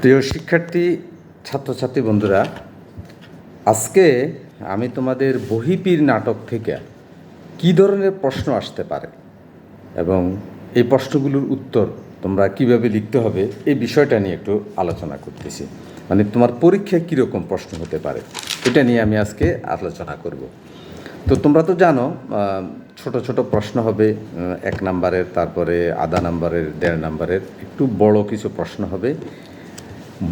প্রিয় শিক্ষার্থী, ছাত্রছাত্রী বন্ধুরা, আজকে আমি তোমাদের বহিপীর নাটক থেকে কী ধরনের প্রশ্ন আসতে পারে এবং এই প্রশ্নগুলোর উত্তর তোমরা কিভাবে লিখতে হবে এই বিষয়টা নিয়ে একটু আলোচনা করতেছি। মানে তোমার পরীক্ষায় কীরকম প্রশ্ন হতে পারে এটা নিয়ে আমি আজকে আলোচনা করব। তো তোমরা তো জানো, ছোট ছোট প্রশ্ন হবে 1 নাম্বারের, তারপরে আধা নাম্বারের, 1.5 নাম্বারের, একটু বড় কিছু প্রশ্ন হবে।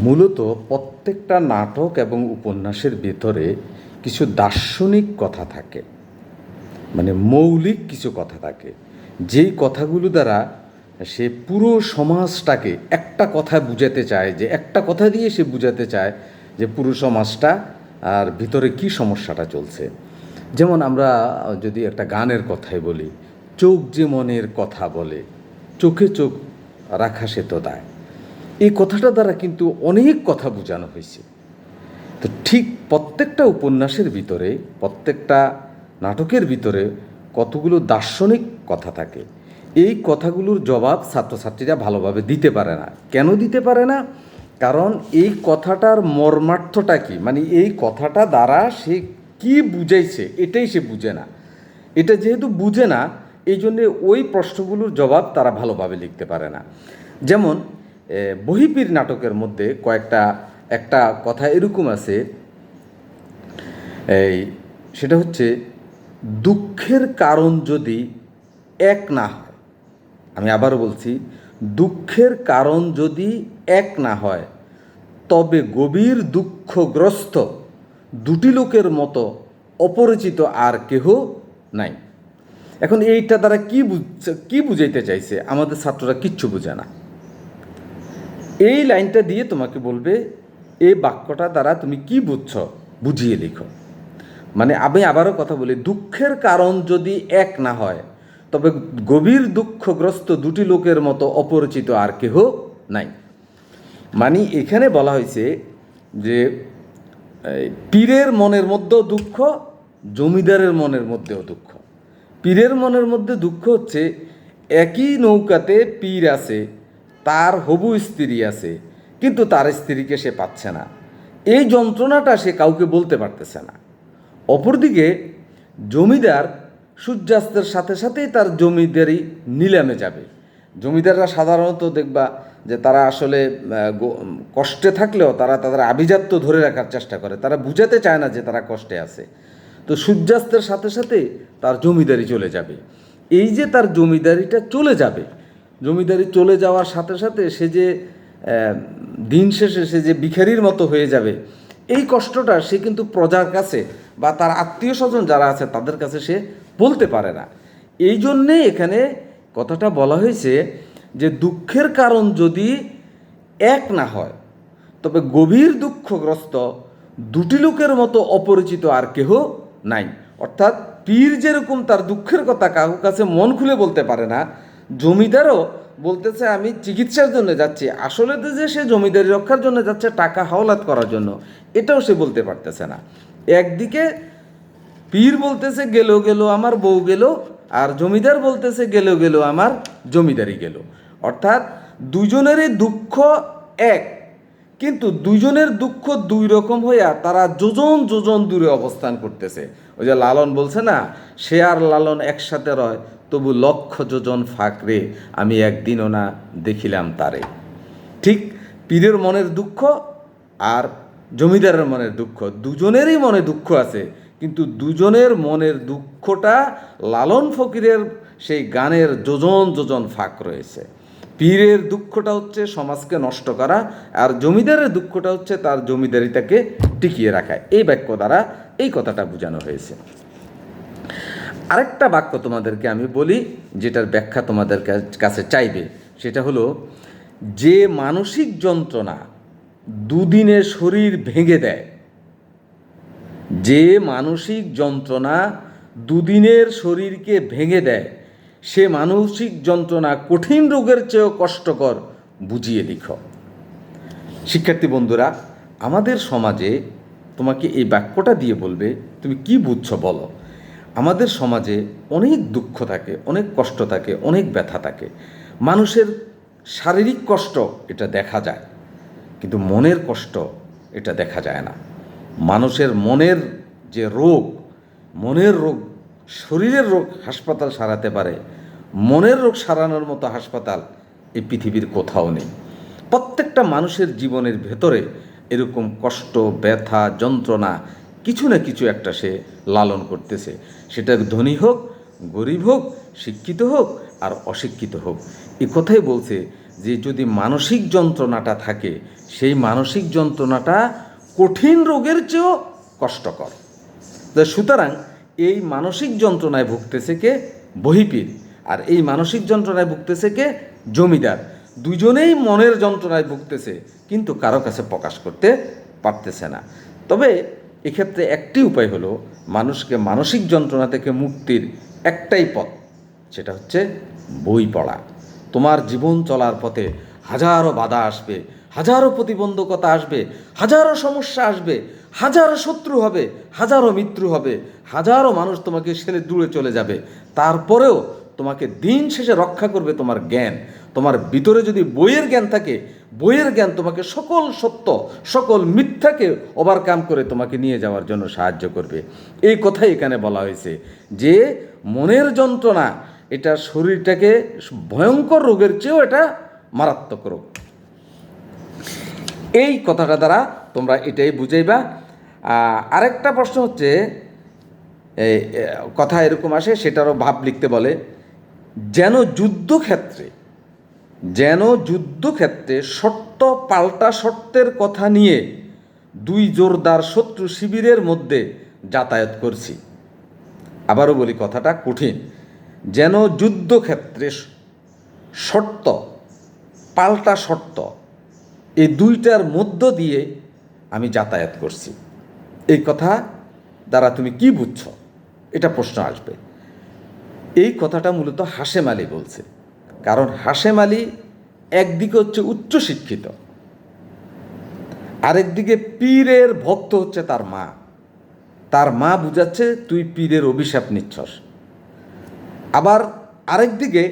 মূলত প্রত্যেকটা নাটক এবং উপন্যাসের ভিতরে কিছু দার্শনিক কথা থাকে, মানে মৌলিক কিছু কথা থাকে, যেই কথাগুলো দ্বারা সে পুরো সমাজটাকে একটা কথা বুঝাতে চায়, যে একটা কথা দিয়ে সে বুঝাতে চায় যে পুরো সমাজটা আর ভিতরে কি সমস্যাটা চলছে। যেমন আমরা যদি একটা গানের কথাই বলি, চোখ যে মনের কথা বলে, চোখে চোখ রাখা সে তো দায়। এই কথাটা দ্বারা কিন্তু অনেক কথা বোঝানো হয়েছে। তো ঠিক প্রত্যেকটা উপন্যাসের ভিতরে, প্রত্যেকটা নাটকের ভিতরে কতগুলো দার্শনিক কথা থাকে। এই কথাগুলোর জবাব ছাত্রছাত্রীরা ভালোভাবে দিতে পারে না। কেন দিতে পারে না? কারণ এই কথাটার মর্মার্থটা কী, মানে এই কথাটা দ্বারা সে কী বুঝাইছে এটাই সে বুঝে না। এটা যেহেতু বুঝে না, এই জন্যে ওই প্রশ্নগুলোর জবাব তারা ভালোভাবে লিখতে পারে না। যেমন বহিপীর নাটকের মধ্যে একটা কথা এরকম আছে, সেটা হচ্ছে, দুঃখের কারণ যদি এক না হয়, আমি আবারও বলছি, দুঃখের কারণ যদি এক না হয় তবে গভীর দুঃখগ্রস্ত দুটি লোকের মতো অপরিচিত আর কেহ নাই। এখন এইটা দ্বারা কি বুঝাইতে চাইছে? আমাদের ছাত্ররা কিচ্ছু বুঝে না। এই লাইনটা দিয়ে তোমাকে বলবে এই বাক্যটা দ্বারা তুমি কি বুঝছো বুঝিয়ে লিখো। মানে আমি আবারও কথা বলি, দুঃখের কারণ যদি এক না হয় তবে গভীর দুঃখগ্রস্ত দুটি লোকের মতো অপরিচিত আর কেহ নাই। মানে এখানে বলা হয়েছে যে পীরের মনের মধ্যেও দুঃখ, জমিদারের মনের মধ্যেও দুঃখ। পীরের মনের মধ্যে দুঃখ হচ্ছে, একই নৌকাতে পীর আছে, তার হবু স্ত্রী আছে, কিন্তু তার স্ত্রীকে সে পাচ্ছে না। এই যন্ত্রণাটা সে কাউকে বলতে পারতেছে না। অপরদিকে জমিদার সূর্যাস্তের সাথে সাথেই তার জমিদারি নিলামে যাবে। জমিদাররা সাধারণত দেখবা যে তারা আসলে কষ্টে থাকলেও তারা তাদের আভিজাত্য ধরে রাখার চেষ্টা করে, তারা বুঝাতে চায় না যে তারা কষ্টে আছে। তো সূর্যাস্তের সাথে সাথে তার জমিদারি চলে যাবে। এই যে তার জমিদারিটা চলে যাবে, জমিদারি চলে যাওয়ার সাথে সাথে সে যে দিন শেষে সে যে ভিখারির মতো হয়ে যাবে, এই কষ্টটা সে কিন্তু প্রজার কাছে বা তার আত্মীয় স্বজন যারা আছে তাদের কাছে সে বলতে পারে না। এই জন্যে এখানে কথাটা বলা হয়েছে যে দুঃখের কারণ যদি এক না হয় তবে গভীর দুঃখগ্রস্ত দুটি লোকের মতো অপরিচিত আর কেহ নাই। অর্থাৎ পীর যেরকম তার দুঃখের কথা কারোর কাছে মন খুলে বলতে পারে না, জমিদারও বলতেছে আমি চিকিৎসার জন্য যাচ্ছি, আসলে তো যে সে জমিদারি রক্ষার জন্য যাচ্ছে, টাকা হাওলাত করার জন্য, এটাও সে বলতে পারতেছে না। একদিকে পীর বলতেছে গেল গেল আমার বউ গেল, আর জমিদার বলতেছে গেল গেল আমার জমিদারি গেল। অর্থাৎ দুজনেরই দুঃখ এক, কিন্তু দুজনের দুঃখ দুই রকম হইয়া তারা যোজন যোজন দূরে অবস্থান করতেছে। ওই যে লালন বলছে না, সে আর লালন একসাথে রয় তবু লক্ষ যোজন ফাঁকরে, আমি একদিনও না দেখিলাম তারে। ঠিক পীরের মনের দুঃখ আর জমিদারের মনের দুঃখ, দুজনেরই মনে দুঃখ আছে, কিন্তু দুজনের মনের দুঃখটা লালন ফকিরের সেই গানের যোজন যোজন ফাঁক রয়েছে। পীরের দুঃখটা হচ্ছে সমাজকে নষ্ট করা, আর জমিদারের দুঃখটা হচ্ছে তার জমিদারিটাকে টিকিয়ে রাখা। এই বাক্য দ্বারা এই কথাটা বোঝানো হয়েছে। আরেকটা বাক্য তোমাদেরকে আমি বলি, যেটার ব্যাখ্যা তোমাদের কাছে চাইবে, সেটা হলো, যে মানসিক যন্ত্রণা দুদিনে শরীর ভেঙে দেয়, যে মানসিক যন্ত্রণা দুদিনের শরীরকে ভেঙে দেয়, সে মানসিক যন্ত্রণা কঠিন রোগের চেয়েও কষ্টকর, বুঝিয়ে লিখো। শিক্ষার্থী বন্ধুরা, আমাদের সমাজে তোমাকে এই বাক্যটা দিয়ে বলবে তুমি কি বুঝছো বলো। আমাদের সমাজে অনেক দুঃখ থাকে, অনেক কষ্ট থাকে, অনেক ব্যথা থাকে। মানুষের শারীরিক কষ্ট এটা দেখা যায়, কিন্তু মনের কষ্ট এটা দেখা যায় না। মানুষের মনের যে রোগ, মনের রোগ, শরীরের রোগ হাসপাতাল সারাতে পারে, মনের রোগ সারানোর মতো হাসপাতাল এই পৃথিবীর কোথাও নেই। প্রত্যেকটা মানুষের জীবনের ভেতরে এরকম কষ্ট, ব্যথা, যন্ত্রণা কিছু না কিছু একটা সে লালন করতেছে। সেটা ধনী হোক, গরিব হোক, শিক্ষিত হোক আর অশিক্ষিত হোক। এ কথাই বলছে যে যদি মানসিক যন্ত্রণাটা থাকে, সেই মানসিক যন্ত্রণাটা কঠিন রোগের চেয়েও কষ্টকর। সুতরাং এই মানসিক যন্ত্রণায় ভুগতেছে কে? বহিপীর। আর এই মানসিক যন্ত্রণায় ভুগতেছে কে? জমিদার। দুজনেই মনের যন্ত্রণায় ভুগতেছে, কিন্তু কারো কাছে প্রকাশ করতে পারতেছে না। তবে এক্ষেত্রে একটি উপায় হলো, মানুষকে মানসিক যন্ত্রণা থেকে মুক্তির একটাই পথ, সেটা হচ্ছে বই পড়া। তোমার জীবন চলার পথে হাজারো বাধা আসবে, হাজারো প্রতিবন্ধকতা আসবে, হাজারো সমস্যা আসবে, হাজারো শত্রু হবে, হাজারো মিত্র হবে, হাজারো মানুষ তোমাকে ছেড়ে দূরে চলে যাবে। তারপরেও তোমাকে দিন শেষে রক্ষা করবে তোমার জ্ঞান। তোমার ভিতরে যদি বইয়ের জ্ঞান থাকে, বইয়ের জ্ঞান তোমাকে সকল সত্য, সকল মিথ্যাকে ওভারকাম করে তোমাকে নিয়ে যাওয়ার জন্য সাহায্য করবে। এই কথাই এখানে বলা হয়েছে যে মনের যন্ত্রণা এটা শরীরটাকে ভয়ঙ্কর রোগের চেয়েও এটা মারাত্মক রোগ। এই কথাটা দ্বারা তোমরা এটাই বুঝাইবা। আরেকটা প্রশ্ন হচ্ছে, কথা এরকম আসে, সেটারও ভাব লিখতে বলে, যেন যুদ্ধক্ষেত্রে শর্ত পাল্টা শর্তের কথা নিয়ে দুই জোরদার শত্রু শিবিরের মধ্যে যাতায়াত করছি। আবারও বলি, কথাটা কঠিন। যেন যুদ্ধক্ষেত্রে শর্ত পাল্টা শর্ত, এই দুইটার মধ্য দিয়ে আমি যাতায়াত করছি। এই কথা দ্বারা তুমি কি বুঝছো? এটা প্রশ্ন আসবে। এই কথাটা মূলত হাশেম আলী বলছে। কারণ হাশেম আলী একদিকে হচ্ছে উচ্চশিক্ষিত, আরেকদিকে পীরের ভক্ত হচ্ছে তার মা। তার মা বুঝাচ্ছে তুই পীরের অভিশাপ নিচ্ছস। আবার আরেকদিকে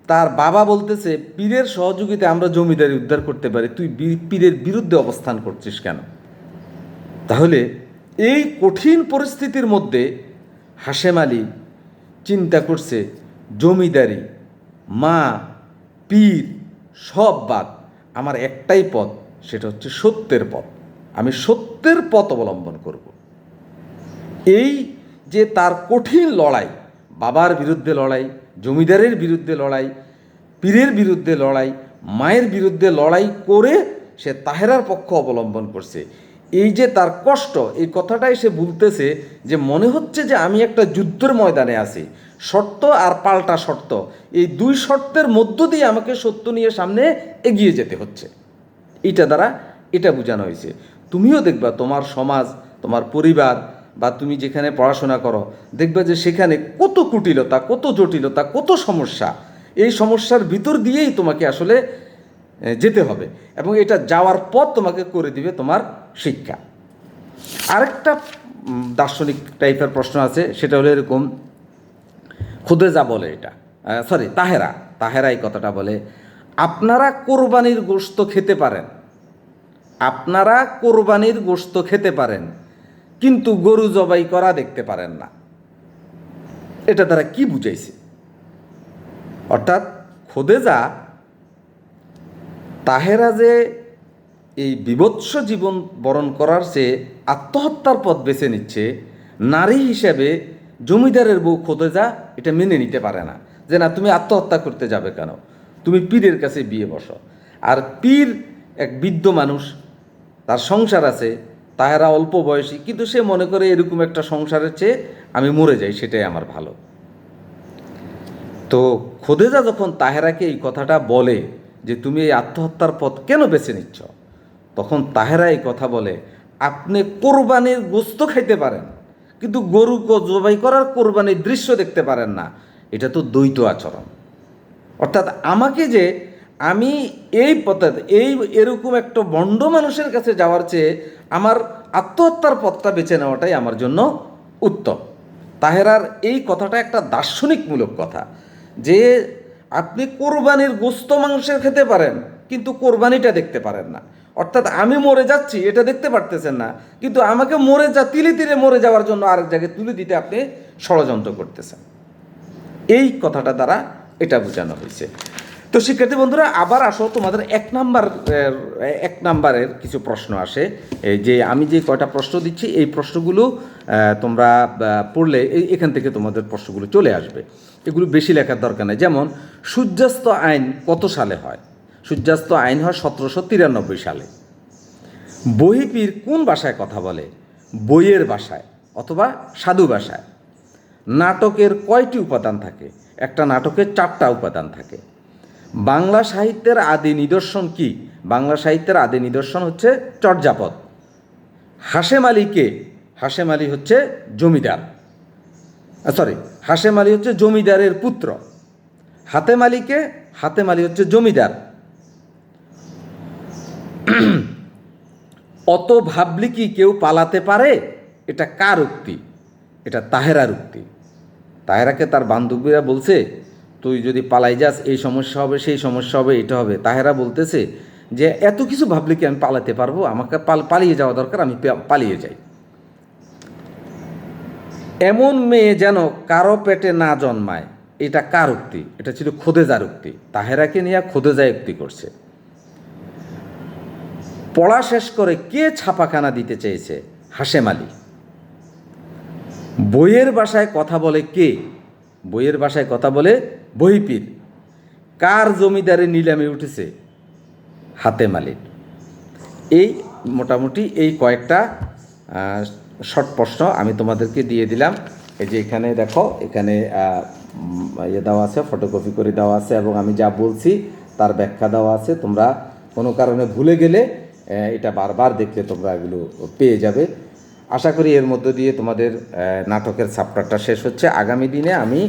তার বাবা বলতেছে পীরের সহযোগিতায় আমরা জমিদারি উদ্ধার করতে পারি, তুই পীরের বিরুদ্ধে অবস্থান করছিস কেন? তাহলে এই কঠিন পরিস্থিতির মধ্যে হাশেম আলী চিন্তা করছে জমিদারি, মা, পীর সব বাদ, আমার একটাই পথ, সেটা হচ্ছে সত্যের পথ। আমি সত্যের পথ অবলম্বন করব। এই যে তার কঠিন লড়াই, বাবার বিরুদ্ধে লড়াই, জমিদারের বিরুদ্ধে লড়াই, পীরের বিরুদ্ধে লড়াই, মায়ের বিরুদ্ধে লড়াই করে সে তাহেরার পক্ষ অবলম্বন করছে। এই যে তার কষ্ট, এই কথাটাই সে বলতেছে যে মনে হচ্ছে যে আমি একটা যুদ্ধের ময়দানে আছি, শর্ত আর পাল্টা শর্ত, এই দুই শর্তের মধ্য দিয়ে আমাকে সত্য নিয়ে সামনে এগিয়ে যেতে হচ্ছে। এটা দ্বারা এটা বোঝানো হয়েছে। তুমিও দেখবা তোমার সমাজ, তোমার পরিবার বা তুমি যেখানে পড়াশোনা করো, দেখবা যে সেখানে কত কুটিলতা, কত জটিলতা, কত সমস্যা। এই সমস্যার ভিতর দিয়েই তোমাকে আসলে যেতে হবে, এবং এটা যাওয়ার পথ তোমাকে করে দিবে তোমার শিক্ষা। আরেকটা দার্শনিক টাইপের প্রশ্ন আছে, সেটা হলো এরকম, খুদেজা বলে, এটা তাহেরা এই কথাটা বলে, আপনারা কোরবানির গোশত খেতে পারেন, আপনারা কোরবানির গোশত খেতে পারেন, কিন্তু গরু জবাই করা দেখতে পারেন না। এটা তারা কি বুঝাইছে? অর্থাৎ খুদেজা তাহেরা যে এই বিভৎস জীবন বরণ করার চেয়ে আত্মহত্যার পথ বেছে নিচ্ছে, নারী হিসেবে জমিদারের বউ খুদেজা এটা মেনে নিতে পারে না, যে না তুমি আত্মহত্যা করতে যাবে কেন, তুমি পীরের কাছে বিয়ে বসো। আর পীর এক বৃদ্ধ মানুষ, তার সংসার আছে, তাহেরা অল্প বয়সী, কিন্তু সে মনে করে এরকম একটা সংসারের চেয়ে আমি মরে যাই, সেটাই আমার ভালো। তো খুদেজা যখন তাহেরাকে এই কথাটা বলে যে তুমি এই আত্মহত্যার পথ কেন বেছে নিচ্ছ, তখন তাহেরা এই কথা বলে, আপনি কোরবানির গোশত খাইতে পারেন, কিন্তু গরু জবাই করার কোরবানির দৃশ্য দেখতে পারেন না। এটা তো দ্বৈত আচরণ। অর্থাৎ আমাকে যে আমি এই পথে এরকম একটা ভণ্ড মানুষের কাছে যাওয়ার চেয়ে আমার আত্মহত্যার পথটা বেছে নেওয়াটাই আমার জন্য উত্তম। তাহেরার এই কথাটা একটা দার্শনিকমূলক কথা, যে আপনি কোরবানির গোশত মাংসের খেতে পারেন, কিন্তু কোরবানিটা দেখতে পারেন না। অর্থাৎ আমি মরে যাচ্ছি এটা দেখতে পারতেছেন না, কিন্তু আমাকে তিলে তিলে মরে যাওয়ার জন্য আরেক জায়গায় তুলে দিতে আপনি ষড়যন্ত্র করতেছেন। এই কথাটা দ্বারা এটা বোঝানো হয়েছে। তো শিক্ষার্থী বন্ধুরা, আবার আসো তোমাদের এক নাম্বারের কিছু প্রশ্ন আসে। এই যে আমি যে কয়টা প্রশ্ন দিচ্ছি এই প্রশ্নগুলো তোমরা পড়লে এখান থেকে তোমাদের প্রশ্নগুলো চলে আসবে। এগুলো বেশি লেখার দরকার নেই। যেমন সূর্যাস্ত আইন কত সালে হয়? সূর্যাস্ত আইন হয় 1793 সালে। বহিপীর কোন ভাষায় কথা বলে? বইয়ের ভাষায় অথবা সাধু ভাষায়। নাটকের কয়টি উপাদান থাকে? একটা নাটকের 4টা উপাদান থাকে। বাংলা সাহিত্যের আদি নিদর্শন কি? বাংলা সাহিত্যের আদি নিদর্শন হচ্ছে চর্যাপদ। হাশেম আলী কে? হাশেম আলী হচ্ছে জমিদার, হাশেম আলী হচ্ছে জমিদারের পুত্র। হাতেম আলী কে? হাতেম আলী হচ্ছে জমিদার। অত ভাবলি কি কেউ পালাতে পারে? এটা কার উক্তি? এটা তাহেরার উক্তি। তাহেরাকে তার বান্ধবীরা বলছে, তুই যদি পালাই যাস এই সমস্যা হবে, সেই সমস্যা হবে, এটা হবে। তাহেরা বলতেছে যে এত কিছু ভাবলে কি আমি পালাতে পারবো? আমাকে পালিয়ে যাওয়া দরকার, আমি পালিয়ে যাই। এমন মেয়ে যেন কারো পেটে না জন্মায়, এটা কার উক্তি? এটা ছিল খোদেজার উক্তি। তাহেরাকে নিয়ে খোদেজা উক্তি করছে। পড়া শেষ করে কে ছাপাখানা দিতে চেয়েছে? হাশেম আলী। বইয়ের ভাষায় কথা বলে কে? বইয়ের ভাষায় কথা বলে বহিপীর। কার জমিদারে নিলামে উঠেছে? হাতেম আলীর। এই মোটামুটি এই কয়েকটা শর্ট প্রশ্ন আমি তোমাদেরকে দিয়ে দিলাম। এই যে এখানে দেখো, এখানে দেওয়া আছে, ফটোকপি করে দেওয়া আছে, এবং আমি যা বলছি তার ব্যাখ্যা দেওয়া আছে। তোমরা কোনো কারণে ভুলে গেলে এটা বারবার দেখলে তোমরা এগুলো পেয়ে যাবে। আশা করি এর মধ্য দিয়ে তোমাদের নাটকের চ্যাপ্টারটা শেষ হচ্ছে। আগামী দিনে আমি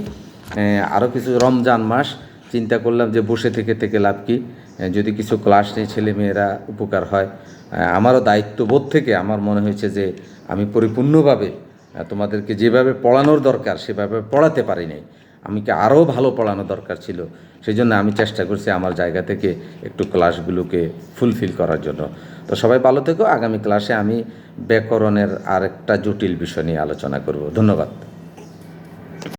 আরও কিছু, রমজান মাস চিন্তা করলাম যে বসে থেকে লাভ কি, যদি কিছু ক্লাস নেই ছেলেমেয়েরা উপকার হয়। আমারও দায়িত্ববোধ থেকে আমার মনে হয়েছে যে আমি পরিপূর্ণভাবে তোমাদেরকে যেভাবে পড়ানোর দরকার সেভাবে পড়াতে পারি নাই। আমাকে আরও ভালো পড়ানো দরকার ছিল। সেই জন্য আমি চেষ্টা করছি আমার জায়গা থেকে একটু ক্লাসগুলোকে ফুলফিল করার জন্য। তো সবাই ভালো থেকো। আগামী ক্লাসে আমি ব্যাকরণের আরেকটা জটিল বিষয় নিয়ে আলোচনা করব। ধন্যবাদ।